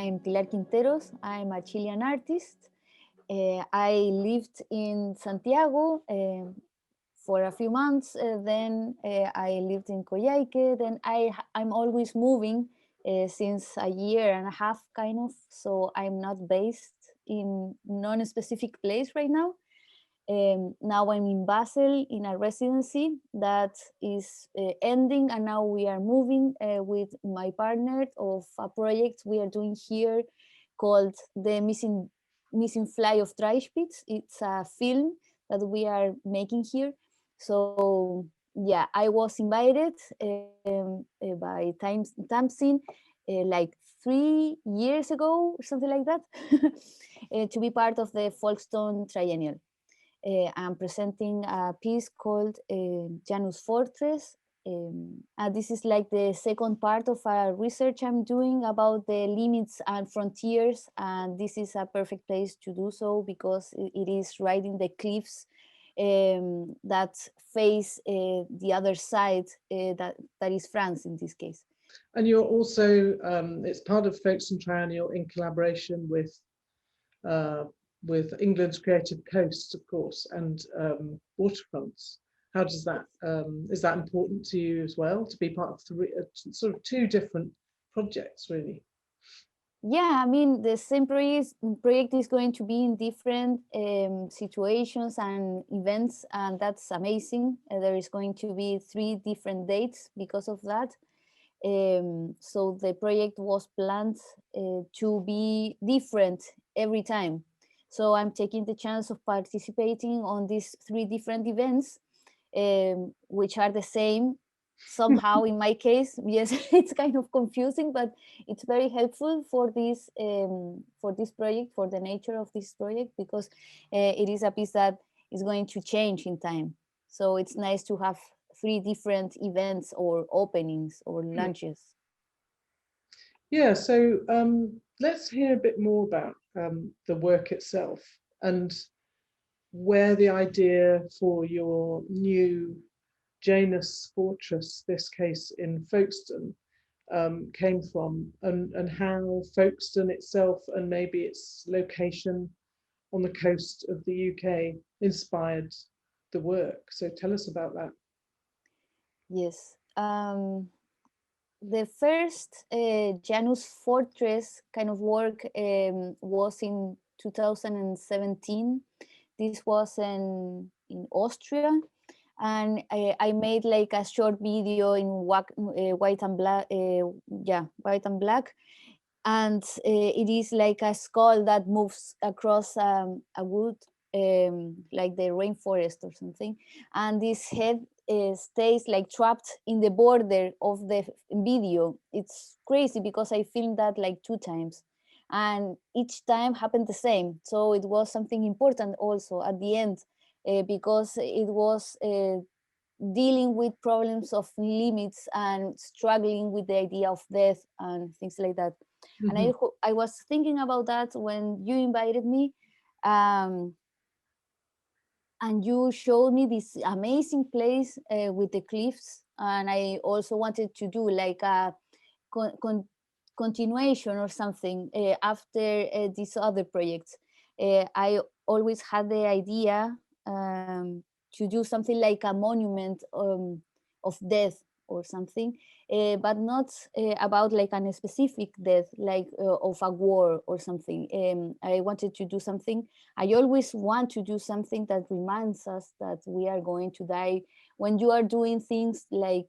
I'm Pilar Quinteros. I'm a Chilean artist. I lived in Santiago for a few months. Then I lived in Coyhaique. Then I'm always moving since a year and a half, kind of. So I'm not based in non-specific place right now. Now I'm in Basel in a residency that is ending, and now we are moving with my partner of a project we are doing here called The Missing Fly of Dreispitz. It's a film that we are making here. So yeah, I was invited by Tamsin like 3 years ago or something like that to be part of the Folkestone Triennial. I'm presenting a piece called Janus Fortress. This is like the second part of a research I'm doing about the limits and frontiers, and this is a perfect place to do so because it is right in the cliffs that face the other side, that is France in this case. And you're also, it's part of Folkestone Triennial in collaboration with England's Creative Coast, of course, and Waterfronts. How does that, is that important to you as well, to be part of sort of two different projects, really? Yeah, I mean, the same project is going to be in different situations and events, and that's amazing. There is going to be 3 different dates because of that. So the project was planned to be different every time. So I'm taking the chance of participating on these 3 different events, which are the same somehow in my case. Yes, it's kind of confusing, but it's very helpful for this project, for the nature of this project, because it is a piece that is going to change in time. So it's nice to have 3 different events or openings or launches. Yeah, so let's hear a bit more about the work itself and where the idea for your new Janus Fortress, this case in Folkestone, came from, and how Folkestone itself and maybe its location on the coast of the UK inspired the work. So tell us about that. Yes. The first Janus Fortress kind of work was in 2017. This was in Austria, and I made like a short video in white and black. White and black, and it is like a skull that moves across a wood, like the rainforest or something, and this head stays like trapped in the border of the video. It's crazy because I filmed that like 2 times, and each time happened the same. So it was something important also at the end, because it was dealing with problems of limits and struggling with the idea of death and things like that. And I was thinking about that when you invited me, and you showed me this amazing place with the cliffs, and I also wanted to do like a continuation or something after these other projects. I always had the idea to do something like a monument of death or something, but not about like a specific death, like of a war or something. I wanted to do something. I always want to do something that reminds us that we are going to die when you are doing things like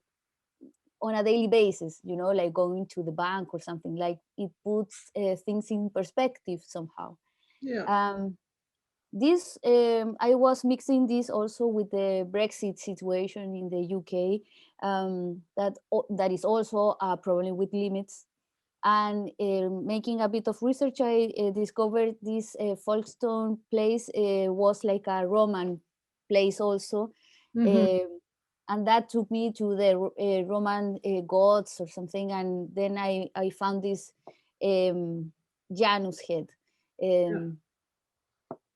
on a daily basis, like going to the bank or something. Like it puts things in perspective somehow. Yeah. This I was mixing this also with the Brexit situation in the UK, that is also a problem with limits. And making a bit of research, I discovered this Folkestone place was like a Roman place also. And that took me to the Roman gods or something. And then I found this Janus head.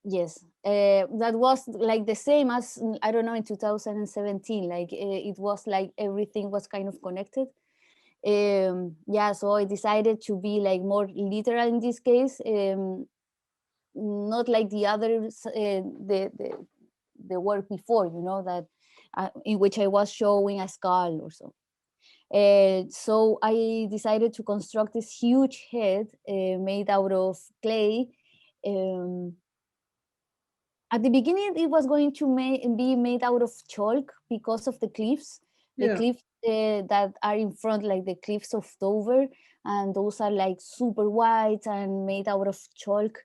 Yes, that was like the same as, I don't know, in 2017. Like it was like everything was kind of connected. Yeah, so I decided to be like more literal in this case, not like the others, the work before, you know, that in which I was showing a skull or so. So I decided to construct this huge head made out of clay. Um, at the beginning, it was going to be made out of chalk because of the Yeah. cliffs that are in front, like the cliffs of Dover, and those are like super white and made out of chalk.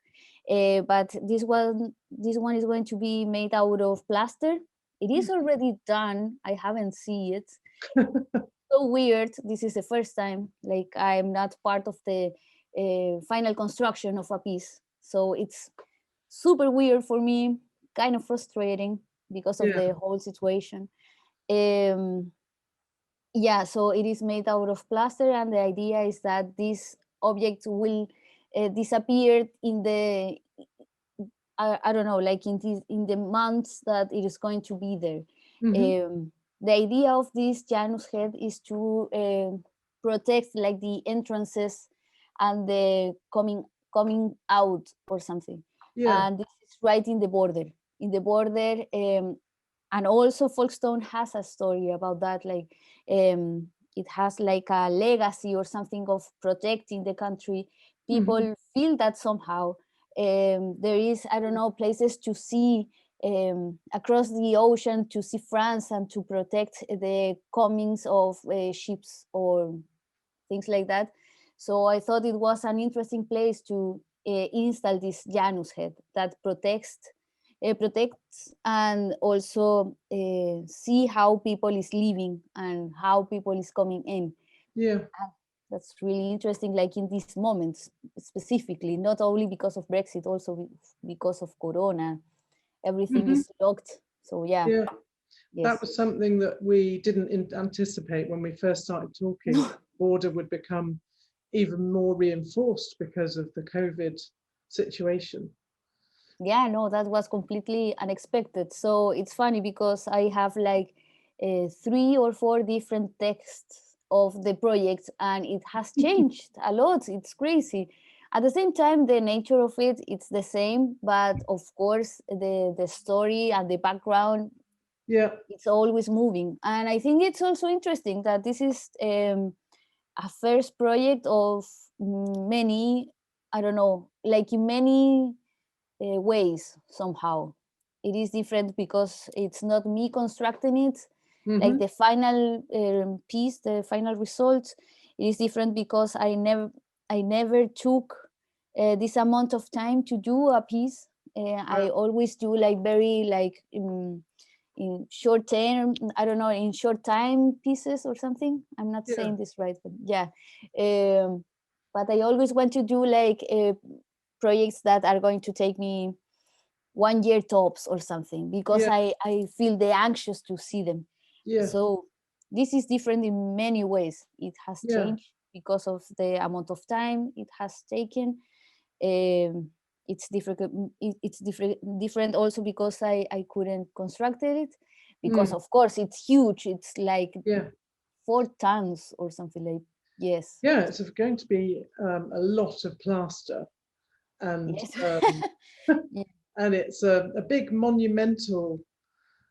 But this one is going to be made out of plaster. It is already done. I haven't seen it. So weird. This is the first time. Like I'm not part of the final construction of a piece. So it's super weird for me, kind of frustrating because of Yeah. the whole situation. Um, yeah, so it is made out of plaster, and the idea is that this object will disappear in the I don't know, like in the months that it is going to be there. Hmm. The idea of this Janus head is to protect like the entrances and the coming out or something. Yeah. And this is right in the border. In the border, and also Folkestone has a story about that. Like it has like a legacy or something of protecting the country. Hmm. People feel that somehow. There is, I don't know, places to see across the ocean to see France and to protect the comings of ships or things like that. So I thought it was an interesting place to install this Janus head that protects and also see how people is living and how people is coming in. Yeah. And that's really interesting, like in these moments specifically, not only because of Brexit, also because of Corona. Everything Hmm. is locked. So yeah, Yeah. That yes. was something that we didn't anticipate when we first started talking. The border would become even more reinforced because of the COVID situation. Yeah, no, that was completely unexpected. So it's funny because I have like 3 or 4 different texts of the project, and it has changed a lot. It's crazy. At the same time, the nature of it's the same, but of course the story and the background, Yeah. it's always moving. And I think it's also interesting that this is a first project of many, I don't know, like in many ways somehow. It is different because it's not me constructing it, like Hmm. the final piece, the final result. It is different because I never took this amount of time to do a piece. I Wow. always do like very like in short term, I don't know, in short time pieces or something. I'm not Yeah. saying this right, but yeah. But I always want to do like projects that are going to take me 1 year tops or something, because Yeah. I feel the anxious to see them. Yeah. So this is different in many ways. It has Yeah. changed because of the amount of time it has taken. um, it's different. It's different also because I couldn't construct it, because Mm. of course it's huge. It's like Yeah. 4 tons or something, like, yes. Yeah. It's going to be a lot of plaster, and Yes. Yeah. and it's a big monumental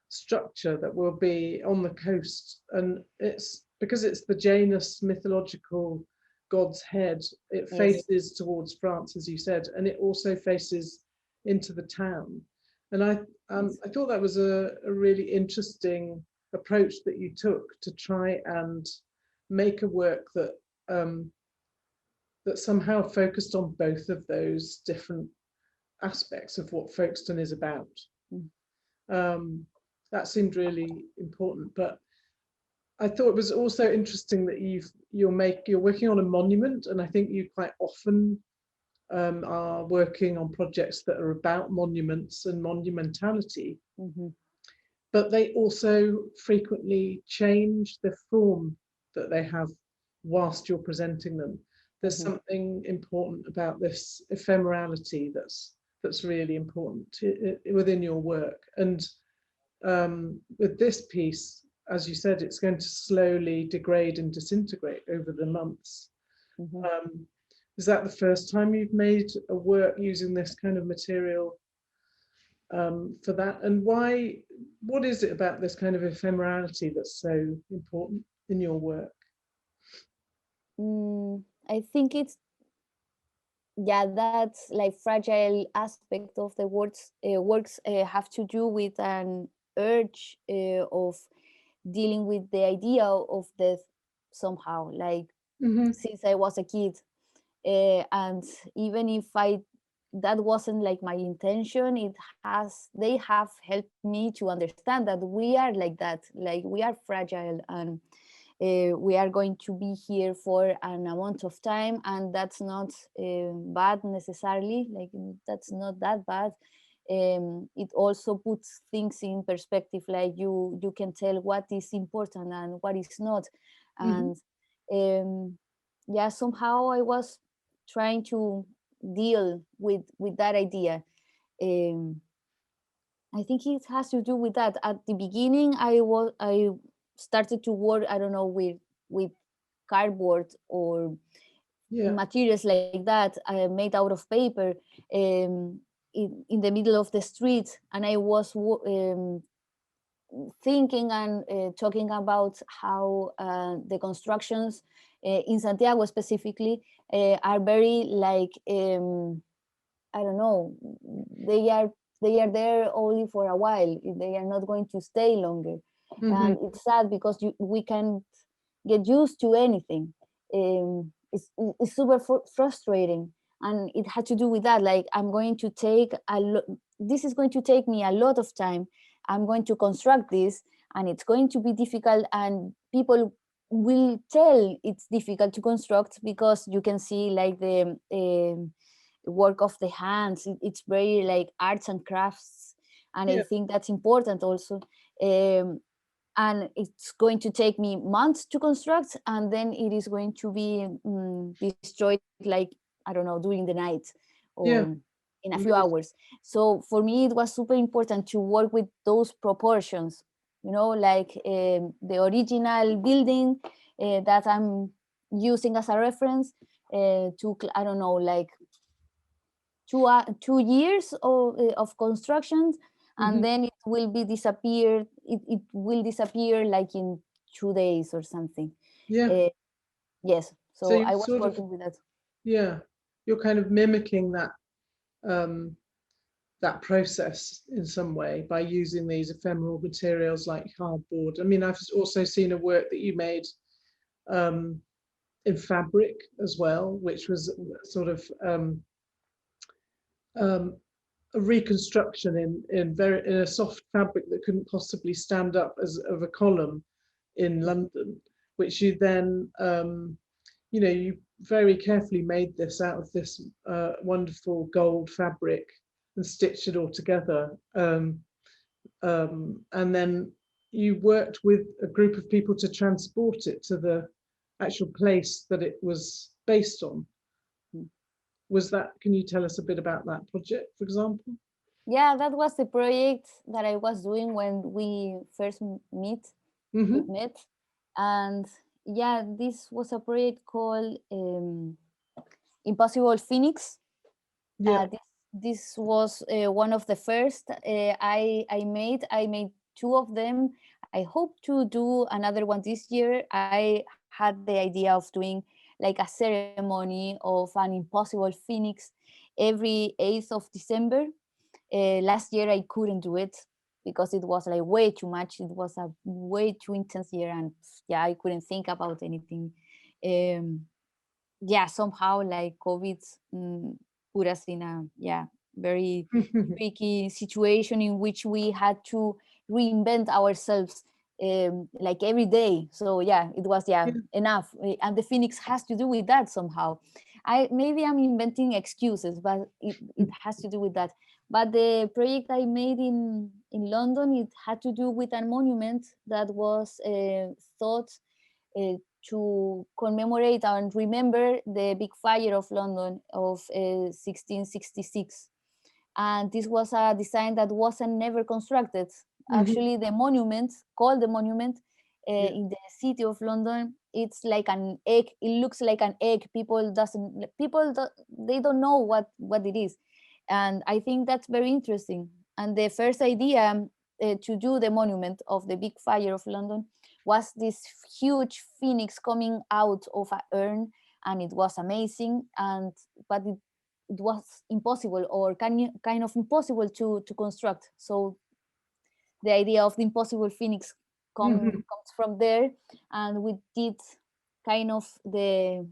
structure that will be on the coast, and it's because it's the Janus mythological god's head. It Yes. faces towards France, as you said, and it also faces into the town. And I thought that was a really interesting approach that you took to try and make a work that um, that somehow focused on both of those different aspects of what Folkestone is about. Mm. Um, that seemed really important. But I thought it was also interesting that you're working on a monument, and I think you quite often are working on projects that are about monuments and monumentality, Mhm. but they also frequently change the form that they have whilst you're presenting them. There's Mhm. something important about this ephemerality that's really important within your work. And with this piece, as you said, it's going to slowly degrade and disintegrate over the months. Is that the first time you've made a work using this kind of material for that? And why, what is it about this kind of ephemerality that's so important in your work? I think it's, yeah, that's like fragile aspect of the works have to do with an urge of dealing with the idea of death somehow, like since I was a kid. And even if that wasn't like my intention, they have helped me to understand that we are like that, like we are fragile, and we are going to be here for an amount of time, and that's not bad necessarily, like that's not that bad. It also puts things in perspective, like you can tell what is important and what is not. And yeah, somehow I was trying to deal with that idea. um, I think it has to do with that. At the beginning, I started to work, I don't know, with cardboard or materials like that, made out of paper, in the middle of the street, and I was thinking and talking about how the constructions in Santiago specifically are very like, I don't know, they are there only for a while. They are not going to stay longer, and it's sad because we can get used to anything. It's super frustrating, and it had to do with that. Like, I'm going to take this is going to take me a lot of time. I'm going to construct this, and it's going to be difficult, and people will tell it's difficult to construct because you can see like the work of the hands. It's very like arts and crafts, and I think that's important also. And it's going to take me months to construct, and then it is going to be destroyed, like, I don't know, during the night or in a few hours. So for me, it was super important to work with those proportions, like the original building that I'm using as a reference to, I don't know, like 2 years of construction, and then it will be disappeared. It will disappear like in 2 days or something. Yes, so I was working with that. You're kind of mimicking that that process in some way by using these ephemeral materials like cardboard. I mean, I've also seen a work that you made in fabric as well, which was sort of a reconstruction in a soft fabric that couldn't possibly stand up as of a column in London, which you then you very carefully made this out of this wonderful gold fabric and stitched it all together, and then you worked with a group of people to transport it to the actual place that it was based on. Can you tell us a bit about that project, for example? Yeah, that was the project that I was doing when we first met. And yeah, this was a project called Impossible Phoenix. This was one of the first I made. I made two of them. I hope to do another one this year. I had the idea of doing like a ceremony of an impossible phoenix every 8th of December. Last year I couldn't do it because it was like way too much. It was a way too intense year, and yeah, I couldn't think about anything. Yeah, somehow like COVID put us in a very tricky situation in which we had to reinvent ourselves like every day. So yeah, it was enough, and the phoenix has to do with that somehow. Maybe I'm inventing excuses, but it has to do with that. But the project I made in London, it had to do with a monument that was thought to commemorate and remember the big fire of London of 1666. And this was a design that wasn't never constructed. Actually, the monument, called the monument, in the city of London. It's like an egg. It looks like an egg. They don't know what it is, and I think that's very interesting. And the first idea to do the monument of the big fire of London was this huge phoenix coming out of an urn, and it was amazing. And but it was impossible, or kind of impossible to construct. So the idea of the impossible phoenix Mm-hmm. comes from there, and we did kind of the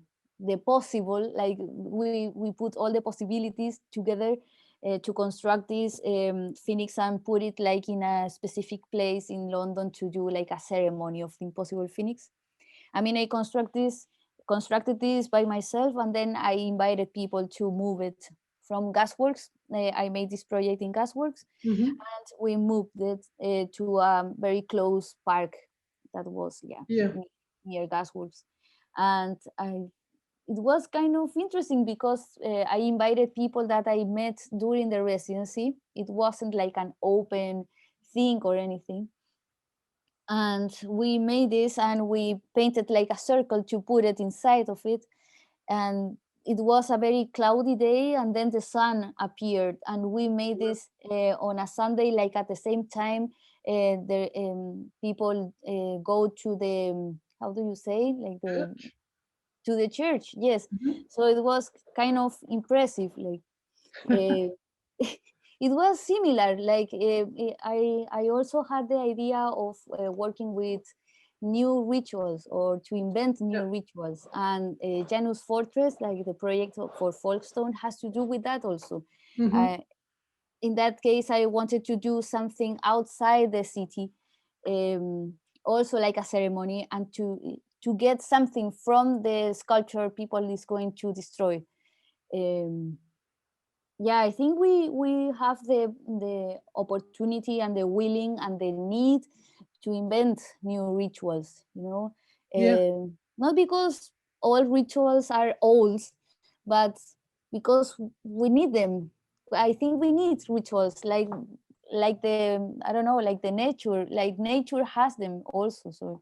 possible, like we put all the possibilities together to construct this phoenix and put it like in a specific place in London to do like a ceremony of the impossible phoenix. I mean, I constructed this by myself, and then I invited people to move it from Gasworks. I made this project in Gasworks, Mm-hmm. and we moved it to a very close park that was Yeah. near Gasworks. And it was kind of interesting because I invited people that I met during the residency. It wasn't like an open thing or anything. And we made this, and we painted like a circle to put it inside of it. And it was a very cloudy day, and then the sun appeared, and we made this on a Sunday, like at the same time the people go to the how do you say, like the Church. to the church. Yes. Mm-hmm. So it was kind of impressive, like uh, it was similar, like I also had the idea of working with new rituals, or to invent Yeah. new rituals. And Janus Fortress, like the project for Folkestone, has to do with that also. Mm-hmm. uh, in that case, I wanted to do something outside the city, um, also like a ceremony, and to get something from the sculpture people is going to destroy. um, yeah, I think we have the opportunity and the willing and the need to invent new rituals, Yeah. not because all rituals are old, but because we need them. I think we need rituals, like the, I don't know, like the nature, like nature has them also. So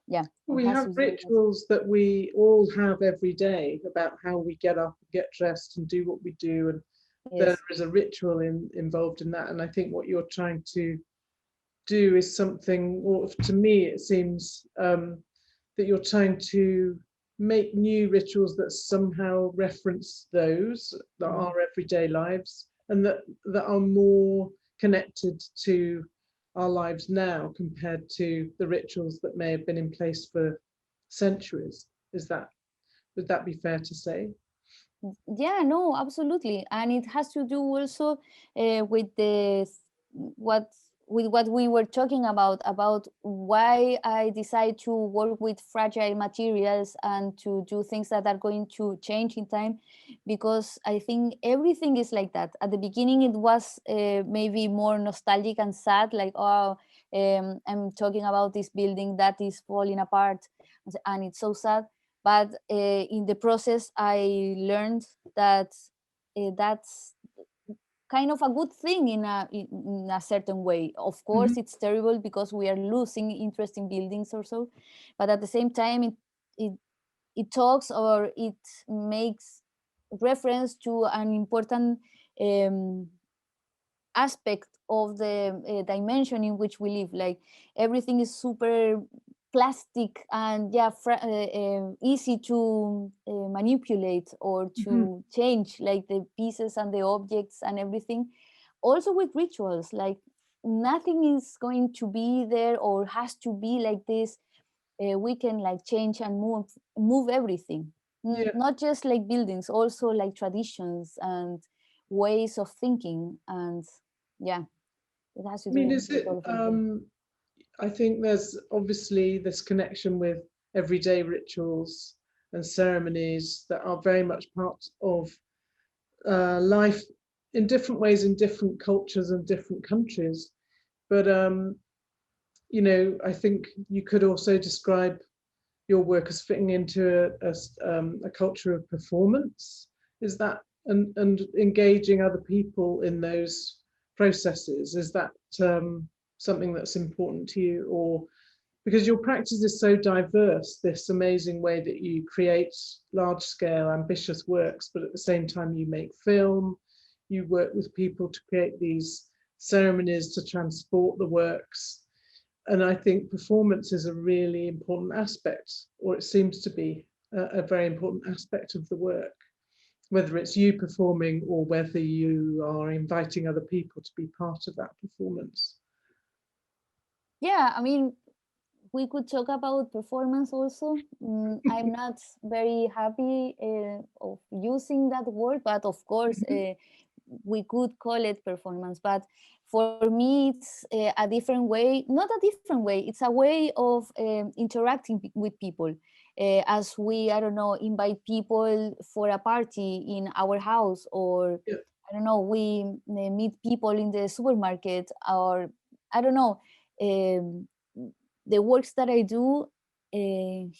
yeah, it We has have to do with that. rituals that we all have every day about how we get up, get dressed, and do what we do, and there Yes. is a ritual involved in that. And I think what you're trying to do is something, or to me, it seems that you're trying to make new rituals that somehow reference those that Mhm. are everyday lives, and that are more connected to our lives now compared to the rituals that may have been in place for centuries. Would that be fair to say? Yeah, no, absolutely. And it has to do also with what what we were talking about why I decide to work with fragile materials and to do things that are going to change in time, because I think everything is like that. At the beginning it was maybe more nostalgic and sad, like, oh, I'm talking about this building that is falling apart, and it's so sad. But in the process I learned that that's kind of a good thing in a certain way. Of Mm-hmm. course it's terrible because we are losing interesting buildings or so, but at the same time it, it talks, or it makes reference to an important um, aspect of the dimension in which we live. Like everything is super plastic and yeah, easy to manipulate or Mm-hmm. to change, like the pieces and the objects and everything. Also with rituals, like nothing is going to be there or has to be like this. We can like change and move everything. Yeah. Not just like buildings, also like traditions and ways of thinking. And yeah, it has to I mean, do is with it? all of everything. I think there's obviously this connection with everyday rituals and ceremonies that are very much part of life in different ways in different cultures and different countries. But I think you could also describe your work as fitting into a culture of performance. Is that and engaging other people in those processes? Is that something that's important to you, or because your practice is so diverse, this amazing way that you create large-scale, ambitious works, but at the same time you make film, you work with people to create these ceremonies to transport the works. And I think performance is a really important aspect, or it seems to be a very important aspect of the work, whether it's you performing or whether you are inviting other people to be part of that performance. Yeah, I mean, we could talk about performance also. I'm not very happy of using that word, but of course, we could call it performance. But for me, it's a different way, not a different way, it's a way of interacting with people. As we, I don't know, invite people for a party in our house, or Yeah. I don't know, we meet people in the supermarket, or I don't know. Um, the works that I do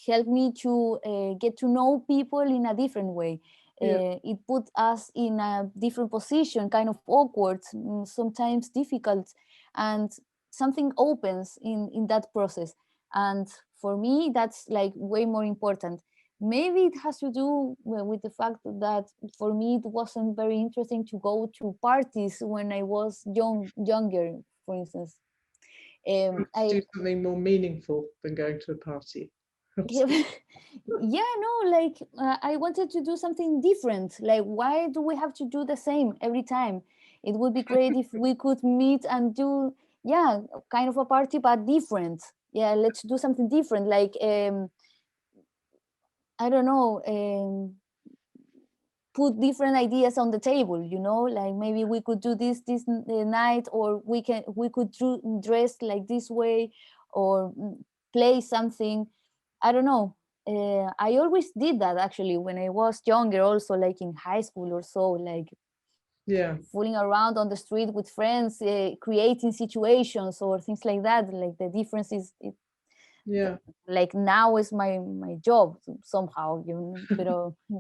help me to get to know people in a different way. Yeah. It put us in a different position, kind of awkward, sometimes difficult, and something opens in that process. And for me, that's like way more important. Maybe it has to do with the fact that for me it wasn't very interesting to go to parties when I was younger, for instance. To I do something more meaningful than going to a party. yeah, no, like I wanted to do something different. Like, why do we have to do the same every time? It would be great if we could meet and do, yeah, kind of a party but different. Yeah, let's do something different. Like I don't know, put different ideas on the table, you know, like maybe we could do this night, or we could dress like this way, or play something. I don't know. I always did that actually when I was younger, also like in high school or so, like Yeah. fooling around on the street with friends, creating situations or things like that. Like the difference is Yeah. like now is my job somehow, you know, but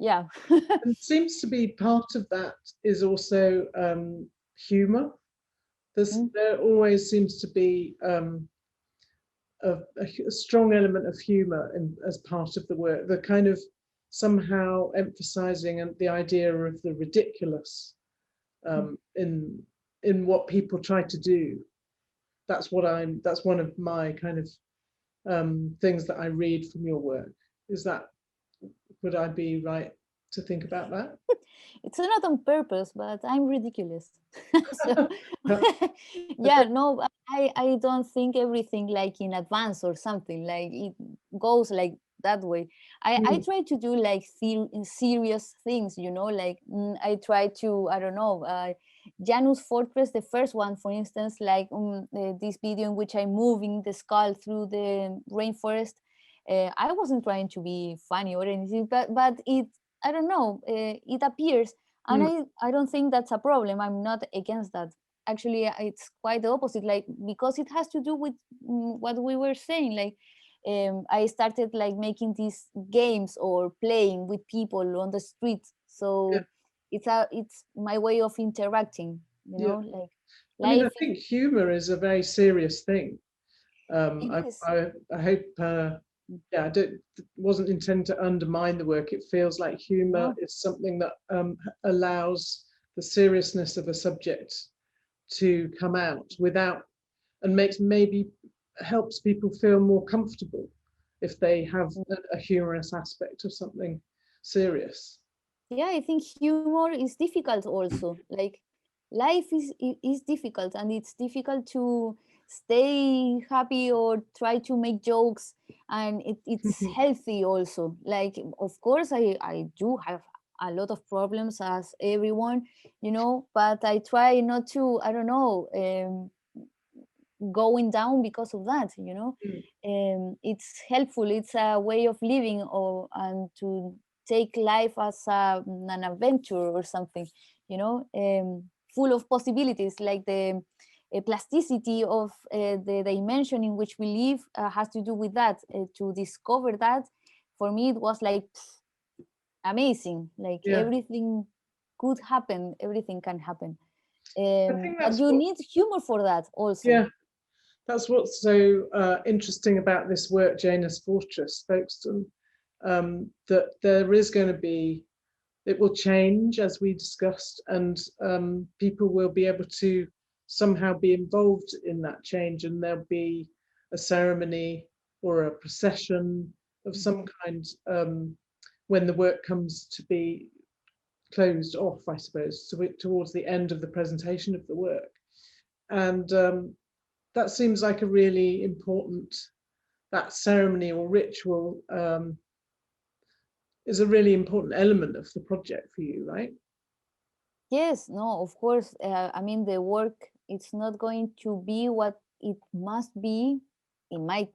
yeah. And it seems to be part of that is also humor. There always seems to be a strong element of humor as part of the work, the kind of somehow emphasizing and the idea of the ridiculous in what people try to do. That's one of my kind of things that I read from your work. Is that, would I be right to think about that? It's not on purpose, but I'm ridiculous. So yeah, no, I don't think everything like in advance or something, like it goes like that way. I try to do like serious things, you know, like I try to, I don't know, Janus Fortress, the first one, for instance, like this video in which I'm moving the skull through the rainforest. I wasn't trying to be funny or anything, but it, I don't know, it appears, and I don't think that's a problem. I'm not against that. Actually, it's quite the opposite. Like, because it has to do with what we were saying. Like, I started like making these games or playing with people on the street. Yeah. So it's my way of interacting. You Yeah. know, like I mean, I life. think humor is a very serious thing. It is. I hope, yeah, wasn't intended to undermine the work. It feels like humor No. is something that allows the seriousness of a subject to come out without, and makes, maybe helps people feel more comfortable if they have a humorous aspect of something serious. Yeah, I think humor is difficult also. Like life is difficult, and it's difficult to stay happy or try to make jokes, and it's healthy also. Like, of course, I do have a lot of problems as everyone, you know, but I try not to, I don't know, going down because of that, you know. It's helpful, it's a way of living, or and to take life as an adventure or something, you know, full of possibilities. Like the plasticity of the dimension in which we live has to do with that. To discover that, for me it was like amazing. Like Yeah, everything could happen, everything can happen, I think but that's you what, need humor for that also. yeah, That's what's so interesting about this work, Janus Fortress, Folkestone, that there is going to be, it will change as we discussed, and people will be able to somehow be involved in that change, and there'll be a ceremony or a procession of some kind when the work comes to be closed off, I suppose, towards the end of the presentation of the work. And that seems like a really important, that ceremony or ritual is a really important element of the project for you, right? Yes, no, of course. I mean, the work, it's not going to be what it must be, in my,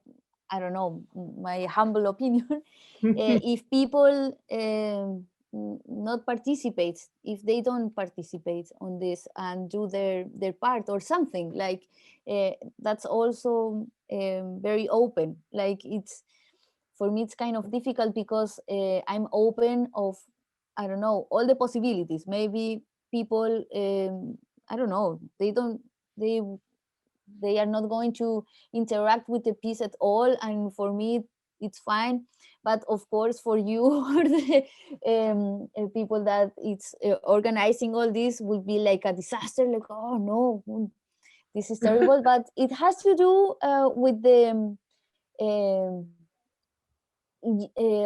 I don't know, my humble opinion. If people not participate, if they don't participate on this and do their part or something, like that's also very open. Like it's, for me, it's kind of difficult because I'm open of, I don't know, all the possibilities. Maybe people, I don't know, they they are not going to interact with the piece at all, and for me it's fine. But of course for you or the people that it's organizing all this will be like a disaster, like, oh no, this is terrible. But it has to do with the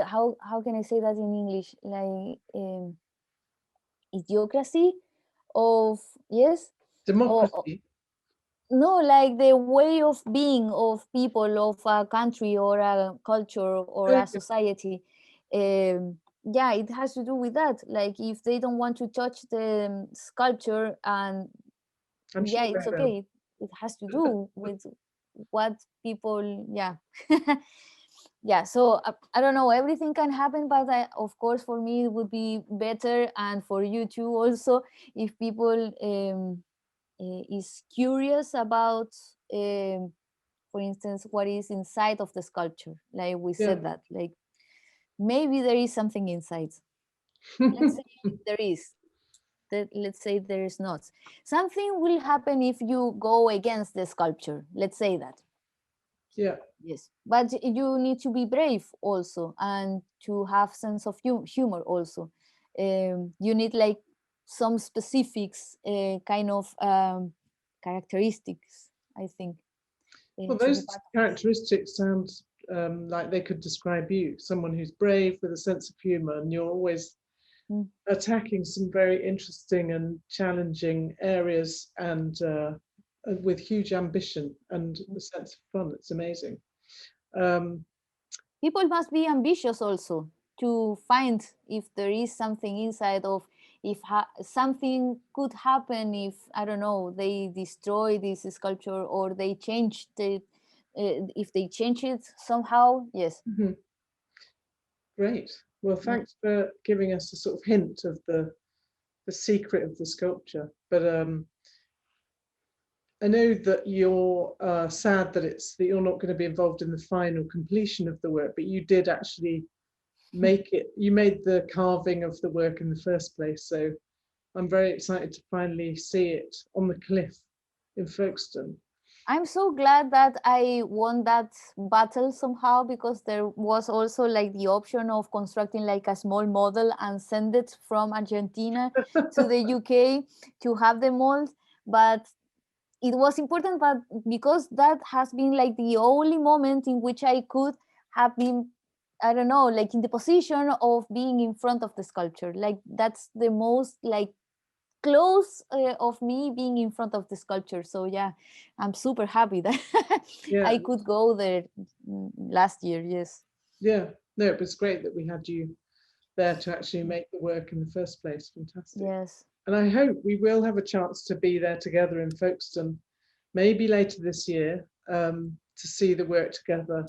how can I say that in English, like idiocracy of, yes, or Democracy. no, like the way of being of people of a country or a culture or a Okay. society. Yeah, it has to do with that. Like if they don't want to touch the sculpture, and I'm yeah, sure it's they will. okay. It has to do with what people, yeah. Yeah, so I don't know, everything can happen, but of course for me it would be better, and for you too also, if people is curious about, for instance, what is inside of the sculpture. Like we Yeah. said that, like maybe there is something inside. Let's say there is. Let's say there is not. Something will happen if you go against the sculpture. Let's say that. Yeah. Yes, but you need to be brave also, and to have sense of humor also. You need like some specifics, kind of characteristics, I think, Well, to be those part of this. characteristics sound like they could describe you, someone who's brave with a sense of humor, and you're always Mm. attacking some very interesting and challenging areas, and with huge ambition and a sense of fun. It's amazing. Um, People must be ambitious also to find if there is something inside of, if something could happen if, I don't know, they destroy this sculpture or they change it, if they change it somehow. Yes. mhm. Great. Well, Mm. thanks for giving us a sort of hint of the secret of the sculpture. But I know that you're sad that you're not going to be involved in the final completion of the work, but you did actually make it. You made the carving of the work in the first place, so I'm very excited to finally see it on the cliff in Folkestone. I'm so glad that I won that battle somehow, because there was also like the option of constructing like a small model and send it from Argentina to the UK to have the mold. But it was important, but because that has been like the only moment in which I could have been, I don't know, like in the position of being in front of the sculpture. Like that's the most like close of me being in front of the sculpture. So yeah, I'm super happy that Yeah, I could go there last year. Yes. yeah. No, it was great that we had you there to actually make the work in the first place. Fantastic. Yes. And I hope we will have a chance to be there together in Folkestone, maybe later this year, to see the work together,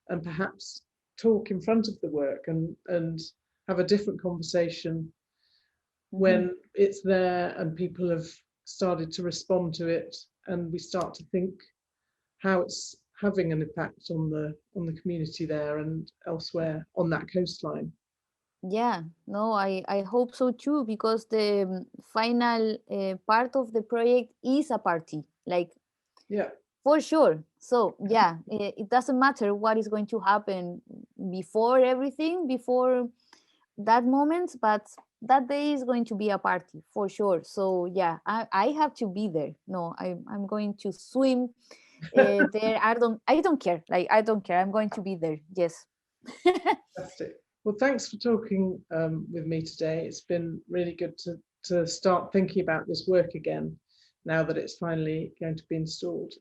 and perhaps talk in front of the work, and have a different conversation Mhm. when it's there and people have started to respond to it, and we start to think how it's having an impact on the community there and elsewhere on that coastline. Yeah, no, I hope so too, because the final part of the project is a party, like Yeah. for sure. So yeah, it doesn't matter what is going to happen before everything, before that moment, but that day is going to be a party for sure. So yeah, I have to be there. No, I'm going to swim there. I don't care. Like, I don't care. I'm going to be there. Yes. Fantastic. Well, thanks for talking with me today. It's been really good to start thinking about this work again now that it's finally going to be installed.